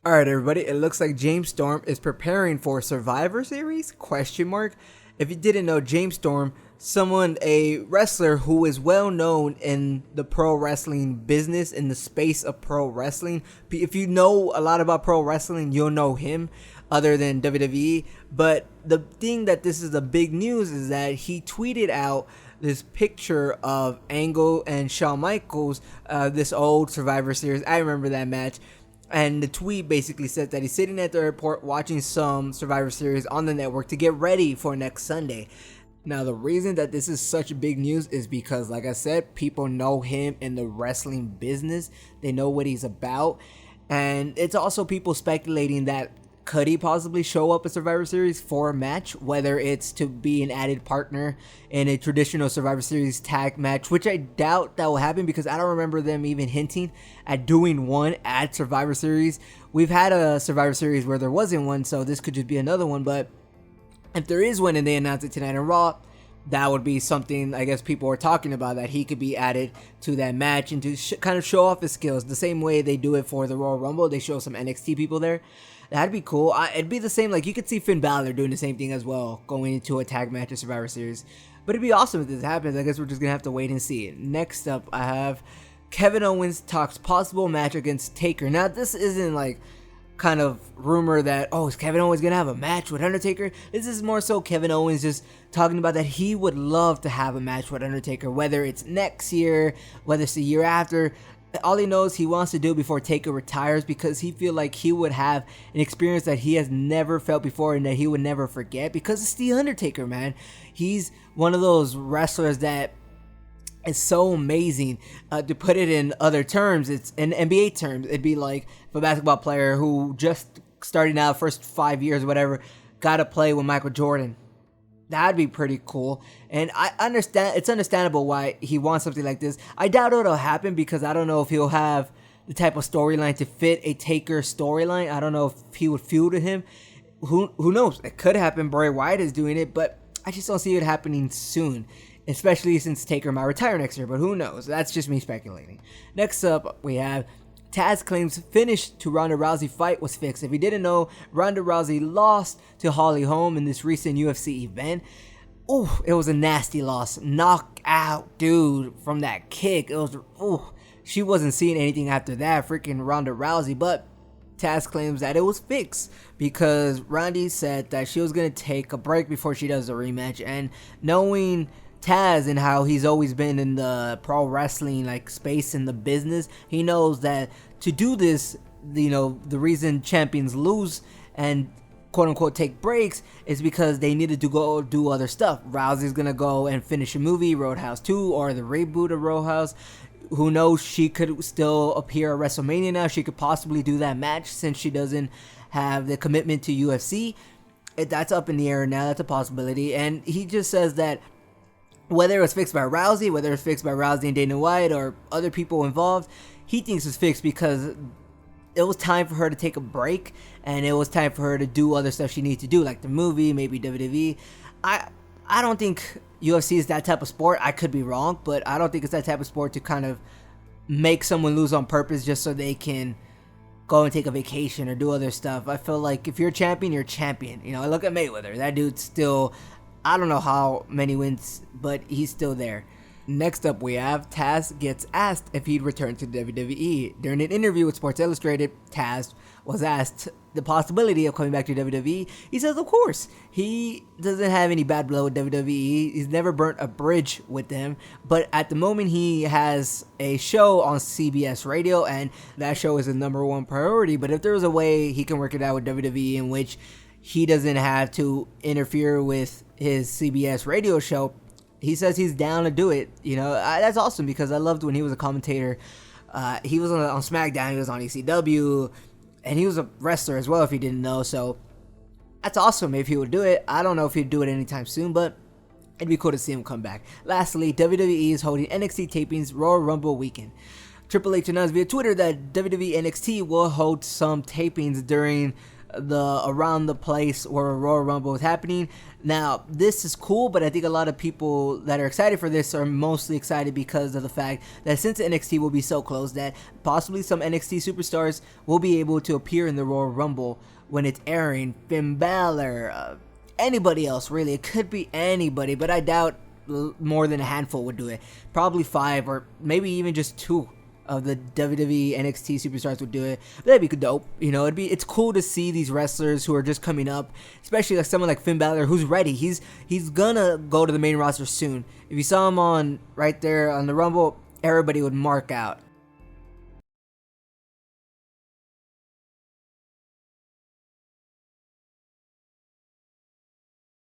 Alright everybody, it looks like James Storm is preparing for Survivor Series? If you didn't know, James Storm, a wrestler who is well known in the pro wrestling business, in the space of pro wrestling. If you know a lot about pro wrestling, you'll know him other than WWE. But the thing that this is the big news is that he tweeted out this picture of Angle and Shawn Michaels, this old Survivor Series. I remember that match. And the tweet basically said that he's sitting at the airport watching some Survivor Series on the network to get ready for next Sunday. Now, the reason that this is such big news is because, like I said, people know him in the wrestling business. They know what he's about. And it's also people speculating that could he possibly show up at Survivor Series for a match, whether it's to be an added partner in a traditional Survivor Series tag match, which I doubt that will happen because I don't remember them even hinting at doing one at Survivor Series. We've had a Survivor Series where there wasn't one, so this could just be another one. But if there is one and they announce it tonight on Raw, that would be something I guess people are talking about, that he could be added to that match and to kind of show off his skills the same way they do it for the Royal Rumble. They show some NXT people there. That'd be cool. It'd be the same, like you could see Finn Balor doing the same thing as well, going into a tag match at Survivor Series. But it'd be awesome if this happens. I guess we're just going to have to wait and see. Next up, I have Kevin Owens talks possible match against Taker. Now, this isn't like kind of rumor that, oh, is Kevin Owens gonna have a match with Undertaker? This is more so Kevin Owens just talking about that he would love to have a match with Undertaker, whether it's next year, whether it's the year after. All he knows he wants to do before Taker retires, because he feel like he would have an experience that he has never felt before and that he would never forget, because it's the Undertaker, man. He's one of those wrestlers that is so amazing. To put it in other terms, it's in NBA terms, it'd be like if a basketball player who just starting out first 5 years or whatever got to play with Michael Jordan. That'd be pretty cool. And I understand, it's understandable why he wants something like this. I doubt it'll happen because I don't know if he'll have the type of storyline to fit a Taker storyline. I don't know if he would feud with him. Who knows? It could happen. Bray Wyatt is doing it, but I just don't see it happening soon, especially since Taker might retire next year, but who knows? That's just me speculating. Next up, we have Taz claims finish to Ronda Rousey fight was fixed. If you didn't know, Ronda Rousey lost to Holly Holm in this recent UFC event. Ooh, it was a nasty loss. Knockout, dude, from that kick. It was, ooh, she wasn't seeing anything after that, freaking Ronda Rousey, but Taz claims that it was fixed because Ronda said that she was going to take a break before she does the rematch, and knowing Taz and how he's always been in the pro wrestling like space in the business, he knows that to do this, you know, the reason champions lose and quote unquote take breaks is because they needed to go do other stuff. Rousey's gonna go and finish a movie, Roadhouse 2, or the reboot of Roadhouse. Who knows, she could still appear at WrestleMania now. She could possibly do that match since she doesn't have the commitment to UFC. That's up in the air now. That's a possibility. And he just says that whether it was fixed by Rousey, whether it's fixed by Rousey and Dana White or other people involved, he thinks it's fixed because it was time for her to take a break and it was time for her to do other stuff she needs to do, like the movie, maybe WWE. I don't think UFC is that type of sport. I could be wrong, but I don't think it's that type of sport to kind of make someone lose on purpose just so they can go and take a vacation or do other stuff. I feel like if you're a champion, you're a champion. You know, I look at Mayweather. That dude's still, I don't know how many wins, but he's still there. Next up, we have Taz gets asked if he'd return to WWE. During an interview with Sports Illustrated, Taz was asked the possibility of coming back to WWE. He says, of course. He doesn't have any bad blood with WWE. He's never burnt a bridge with them. But at the moment, he has a show on CBS Radio, and that show is the number one priority. But if there was a way he can work it out with WWE in which he doesn't have to interfere with his CBS radio show, he says he's down to do it. You know, that's awesome because I loved when he was a commentator. He was on SmackDown, he was on ECW, and he was a wrestler as well, if you didn't know. So that's awesome if he would do it. I don't know if he'd do it anytime soon, but it'd be cool to see him come back. Lastly, WWE is holding NXT tapings Royal Rumble weekend. Triple H announced via Twitter that WWE NXT will hold some tapings during the around the place where Royal Rumble is happening. Now, this is cool, but I think a lot of people that are excited for this are mostly excited because of the fact that since NXT will be so close, that possibly some NXT superstars will be able to appear in the Royal Rumble when it's airing. Finn Balor, anybody else really. It could be anybody, but I doubt more than a handful would do it. Probably 5 or maybe even just 2 of the WWE NXT superstars would do it. That'd be dope. You know, it's cool to see these wrestlers who are just coming up, especially like someone like Finn Balor who's ready. He's gonna go to the main roster soon. If you saw him on right there on the Rumble, everybody would mark out.